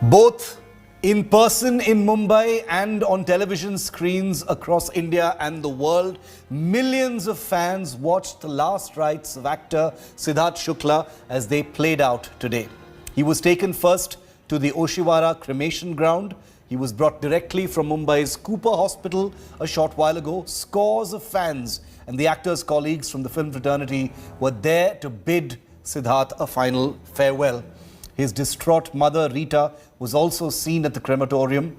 Both in person in Mumbai and on television screens across India and the world, millions of fans watched the last rites of actor Sidharth Shukla as they played out today. He was taken first to the Oshiwara cremation ground. He was brought directly from Mumbai's Cooper Hospital a short while ago. Scores of fans and the actor's colleagues from the film fraternity were there to bid Sidharth a final farewell. His distraught mother, Rita, was also seen at the crematorium.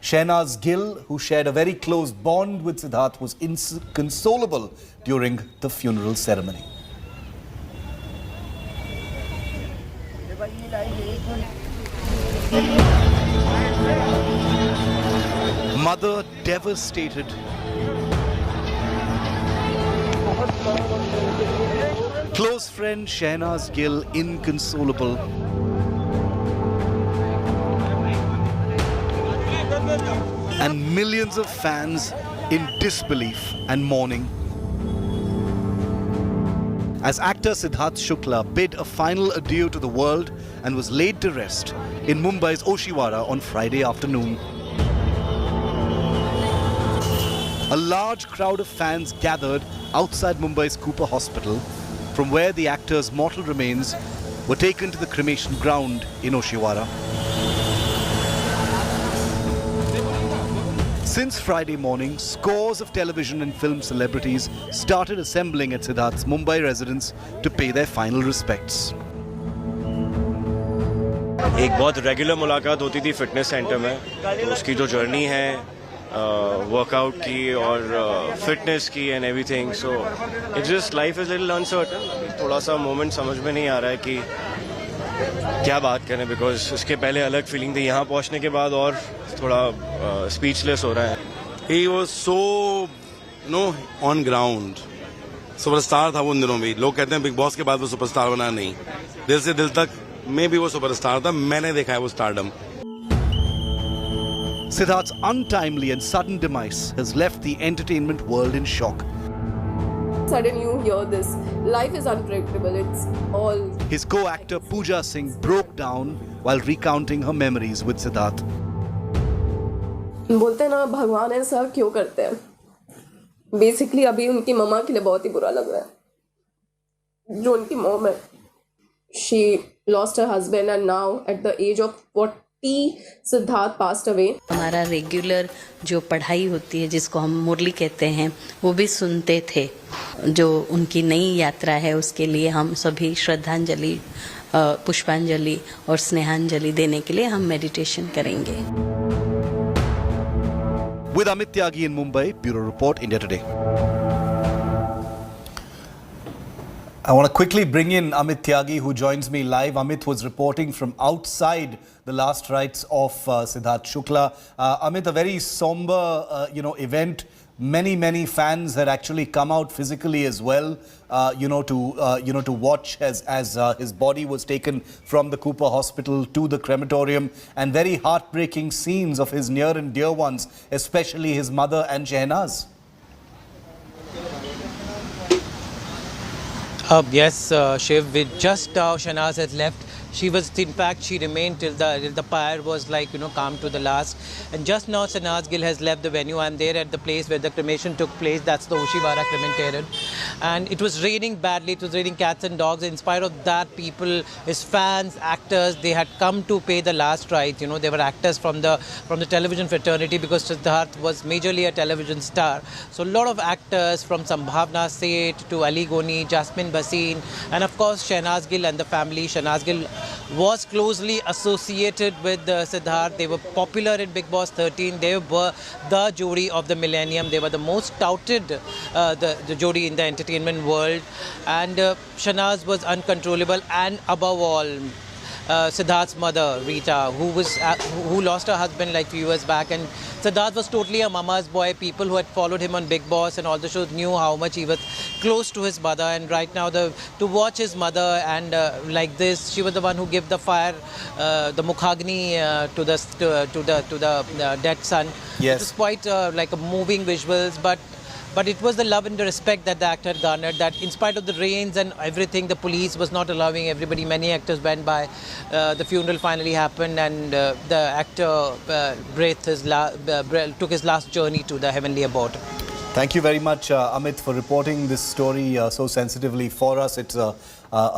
Shehnaz Gill, who shared a very close bond with Sidharth, was inconsolable during the funeral ceremony. Mother devastated. Close friend Shehnaz Gill inconsolable. And millions of fans in disbelief and mourning. As actor Sidharth Shukla bid a final adieu to the world and was laid to rest in Mumbai's Oshiwara on Friday afternoon. A large crowd of fans gathered outside Mumbai's Cooper Hospital, from where the actor's mortal remains were taken to the cremation ground in Oshiwara. Since Friday morning, scores of television and film celebrities started assembling at Sidharth's Mumbai residence to pay their final respects. एक बहुत regular मुलाकात होती थी fitness centre में. उसकी जो journey है workout की और फिटनेस की and everything, so it's just life is little uncertain. थोड़ा सा मोमेंट समझ में नहीं आ रहा है कि क्या बात करें, बिकॉज उसके पहले अलग फीलिंग थी. यहाँ पहुँचने के बाद और थोड़ा स्पीचलेस हो रहा है. He was so, on ground. Superstar था वो उन दिनों भी. लोग कहते हैं बिग बॉस के बाद वो सुपरस्टार बना. नहीं, दिल से दिल तक मैं भी वो सुपरस्टार था. मैंने देखा है वो stardom. Sidharth's untimely and sudden demise has left the entertainment world in shock. Suddenly you hear this. Life is unpredictable. It's all. His co-actor Pooja Singh broke down while recounting her memories with Sidharth. बोलते हैं ना, भगवान ऐसा क्यों करते हैं. Basically अभी उनकी मम्मा के लिए बहुत ही बुरा लग रहा है. जो उनकी मॉम है, she lost her husband and now at the age of 40 Siddharth passed away. हमारा रेगुलर जो पढ़ाई होती है, जिसको हम मुरली कहते हैं, वो भी सुनते थे. जो उनकी नई यात्रा है उसके लिए हम सभी श्रद्धांजलि, पुष्पांजलि और स्नेहांजलि देने के लिए हम मेडिटेशन करेंगे. With Amit Tyagi in Mumbai, Bureau Report, India Today. I want to quickly bring in Amit Tyagi, who joins me live. Amit was reporting from outside the last rites of Sidharth Shukla. Amit, a very somber, event. Many fans had actually come out physically as well, to watch as his body was taken from the Cooper Hospital to the crematorium, and very heartbreaking scenes of his near and dear ones, especially his mother and Shehnaz. Yes, Shiv, with just now Shehnaz has left. She was, in fact, she remained till the pyre was calm to the last. And just now Shehnaz Gill has left the venue. I'm there at the place where the cremation took place. That's the Oshiwara crematorium. And it was raining badly. It was raining cats and dogs. In spite of that, people, his fans, actors, they had come to pay the last rites. They were actors from the television fraternity, because Sidharth was majorly a television star. So a lot of actors from Sambhavna Seth to Ali Goni, Jasmine Bhasin, and of course Shehnaz Gill and the family. Shehnaz Gill was closely associated with Sidharth. They were popular in Bigg Boss 13. They were the Jodi of the millennium. They were the most touted the Jodi in the entertainment world. And Shehnaz was uncontrollable, and above all, Sidharth's mother, Rita, who lost her husband like few years back, and Sidharth was totally a mama's boy. People who had followed him on Bigg Boss and all the shows knew how much he was close to his mother. And right now, to watch his mother and like this, she was the one who gave the fire, the Mukhagni to the dead son. Yes, it was quite like a moving visuals, but but it was the love and the respect that the actor garnered, that in spite of the rains and everything, the police was not allowing everybody. Many actors went by. The funeral finally happened, and the actor took his last journey to the heavenly abode. Thank you very much, Amit, for reporting this story so sensitively for us. It's a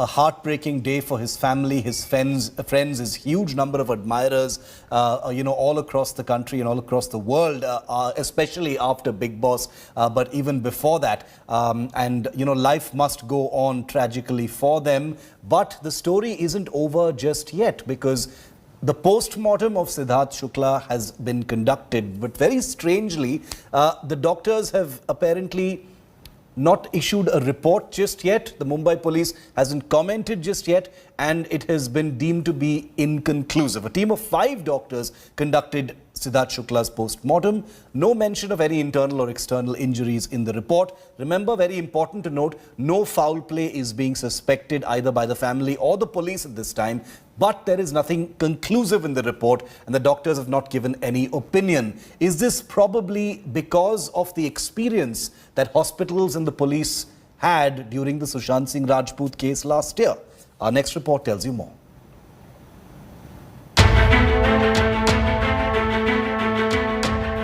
heartbreaking day for his family, his friends, his huge number of admirers, all across the country and all across the world, especially after Bigg Boss, but even before that. Life must go on tragically for them. But the story isn't over just yet, because the postmortem of Sidharth Shukla has been conducted, but very strangely, the doctors have apparently not issued a report just yet. The Mumbai police hasn't commented just yet, and it has been deemed to be inconclusive. A team of 5 doctors conducted Sidharth Shukla's postmortem. No mention of any internal or external injuries in the report. Remember, very important to note, no foul play is being suspected either by the family or the police at this time. But there is nothing conclusive in the report, and the doctors have not given any opinion. Is this probably because of the experience that hospitals and the police had during the Sushant Singh Rajput case last year? Our next report tells you more.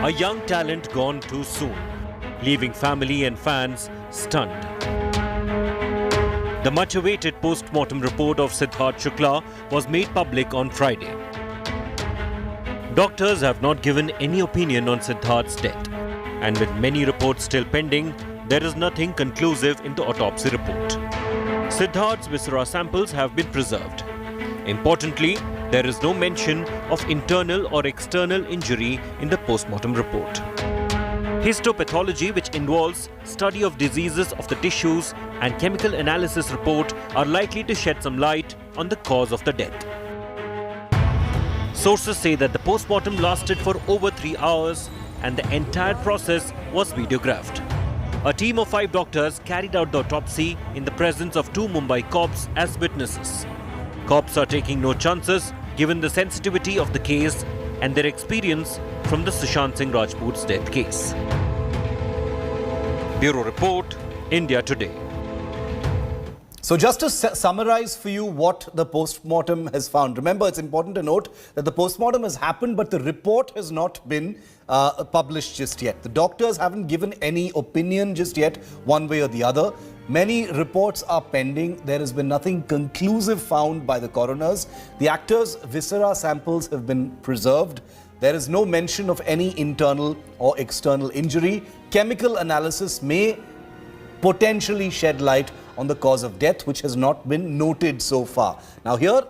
A young talent gone too soon, leaving family and fans stunned. The much-awaited post-mortem report of Sidharth Shukla was made public on Friday. Doctors have not given any opinion on Sidharth's death, and with many reports still pending, there is nothing conclusive in the autopsy report. Sidharth's viscera samples have been preserved. Importantly, there is no mention of internal or external injury in the postmortem report. Histopathology, which involves study of diseases of the tissues, and chemical analysis report are likely to shed some light on the cause of the death. Sources say that the postmortem lasted for over 3 hours and the entire process was videographed. A team of 5 doctors carried out the autopsy in the presence of 2 Mumbai cops as witnesses. Cops are taking no chances given the sensitivity of the case and their experience from the Sushant Singh Rajput's death case. Bureau Report, India Today. So just to summarize for you what the postmortem has found. Remember, it's important to note that the postmortem has happened, but the report has not been published just yet. The doctors haven't given any opinion just yet, one way or the other. Many reports are pending. There has been nothing conclusive found by the coroners. The actor's viscera samples have been preserved. There is no mention of any internal or external injury. Chemical analysis may potentially shed light on the cause of death, which has not been noted so far. Now here,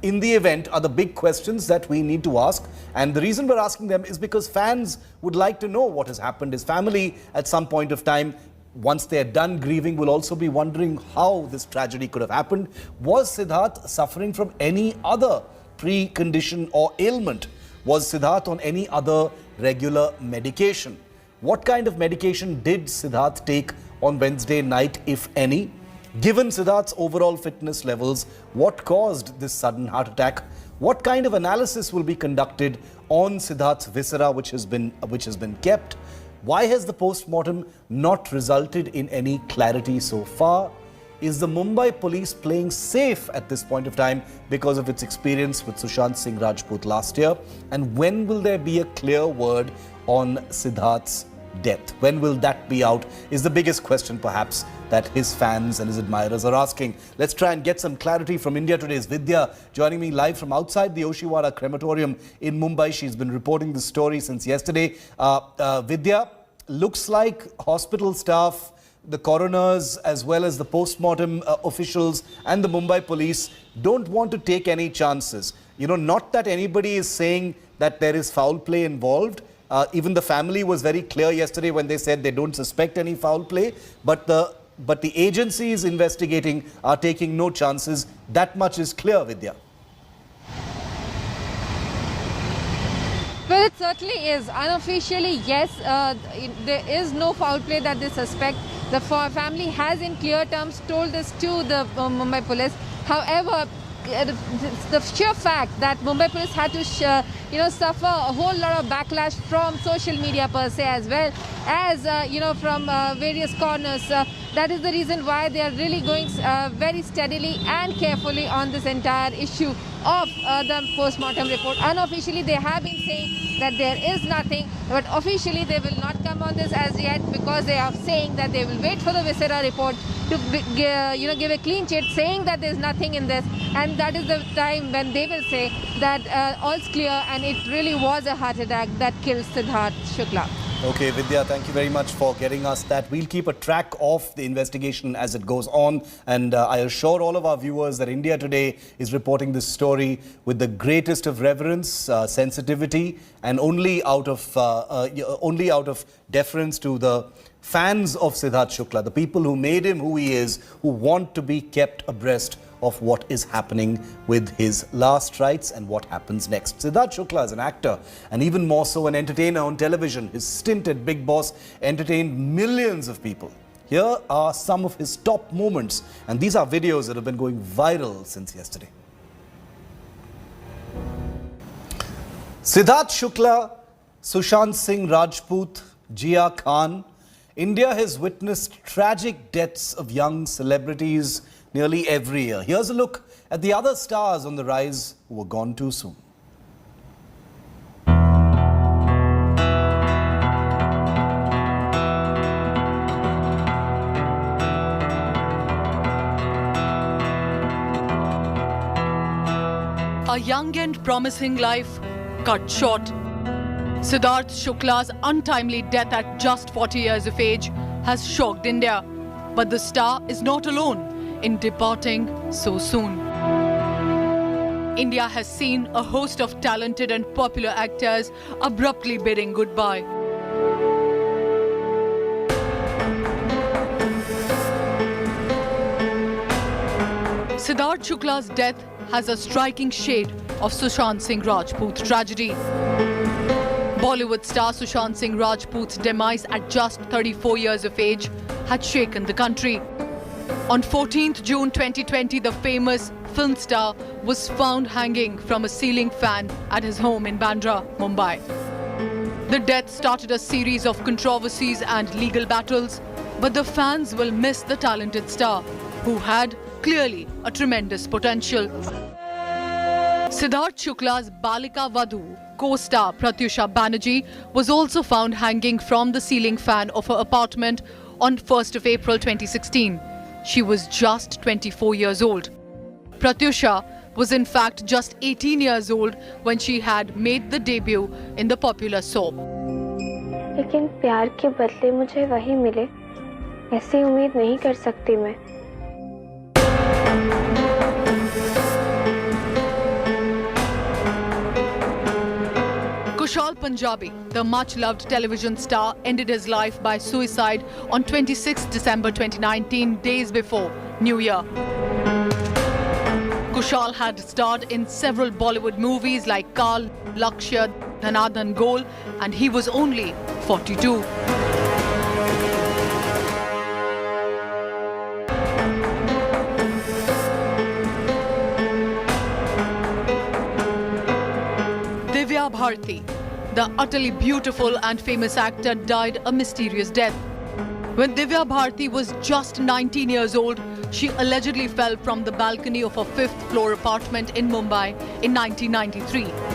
in the event, are the big questions that we need to ask. And the reason we're asking them is because fans would like to know what has happened. His family, at some point of time, once they're done grieving, will also be wondering how this tragedy could have happened. Was Sidharth suffering from any other precondition or ailment? Was Sidharth on any other regular medication? What kind of medication did Sidharth take on Wednesday night, if any? Given Sidharth's overall fitness levels, what caused this sudden heart attack? What kind of analysis will be conducted on Sidharth's viscera, which has been kept? Why has the postmortem not resulted in any clarity so far? Is the Mumbai police playing safe at this point of time because of its experience with Sushant Singh Rajput last year? And when will there be a clear word on Sidharth's death? When will that be out is the biggest question perhaps that his fans and his admirers are asking. Let's try and get some clarity from India Today's Vidya, joining me live from outside the Oshiwara crematorium in Mumbai. She's been reporting the story since yesterday. Vidya, looks like hospital staff, the coroners as well as the postmortem officials and the Mumbai police don't want to take any chances. Not that anybody is saying that there is foul play involved. Even the family was very clear yesterday when they said they don't suspect any foul play, but the agencies investigating are taking no chances. That much is clear, Vidya. Well, it certainly is. Unofficially, yes, there is no foul play that they suspect. The family has in clear terms told this to the Mumbai police. However, the sheer fact that Mumbai police had to, suffer a whole lot of backlash from social media per se, as well as from various corners. That is the reason why they are really going very steadily and carefully on this entire issue of the postmortem report. Unofficially, they have been saying that there is nothing, but officially they will not come on this as yet, because they are saying that they will wait for the viscera report to give a clean chit, saying that there is nothing in this, and that is the time when they will say that all's clear and it really was a heart attack that killed Sidharth Shukla. Okay, Vidya, thank you very much for getting us that. We'll keep a track of the investigation as it goes on. And I assure all of our viewers that India Today is reporting this story with the greatest of reverence, sensitivity, and only out of deference to the fans of Sidharth Shukla, the people who made him who he is, who want to be kept abreast of what is happening with his last rites and what happens next. Sidharth Shukla is an actor and even more so an entertainer on television. His stint at Bigg Boss entertained millions of people. Here are some of his top moments, and these are videos that have been going viral since yesterday. Sidharth Shukla, Sushant Singh Rajput, Jia Khan. India has witnessed tragic deaths of young celebrities nearly every year. Here's a look at the other stars on the rise who were gone too soon. A young and promising life cut short. Sidharth Shukla's untimely death at just 40 years of age has shocked India. But the star is not alone in departing so soon. India has seen a host of talented and popular actors abruptly bidding goodbye. Sidharth Shukla's death has a striking shade of Sushant Singh Rajput tragedy. Bollywood star Sushant Singh Rajput's demise at just 34 years of age had shaken the country. On 14th June 2020, the famous film star was found hanging from a ceiling fan at his home in Bandra, Mumbai. The death started a series of controversies and legal battles, but the fans will miss the talented star, who had clearly a tremendous potential. Sidharth Shukla's Balika Vadhu co-star Pratyusha Banerjee was also found hanging from the ceiling fan of her apartment on 1st of April 2016. She was just 24 years old. Pratyusha was in fact just 18 years old when she had made the debut in the popular soap. लेकिन प्यार के बदले मुझे वही मिले, ऐसी उम्मीद नहीं कर सकती मैं. Kushal Punjabi, the much-loved television star, ended his life by suicide on 26 December 2019, days before New Year. Kushal had starred in several Bollywood movies like Kaal, Lakshya, Dhanadhan Gol, and he was only 42. Divya Bharti, the utterly beautiful and famous actor, died a mysterious death. When Divya Bharti was just 19 years old, she allegedly fell from the balcony of a 5th floor apartment in Mumbai in 1993.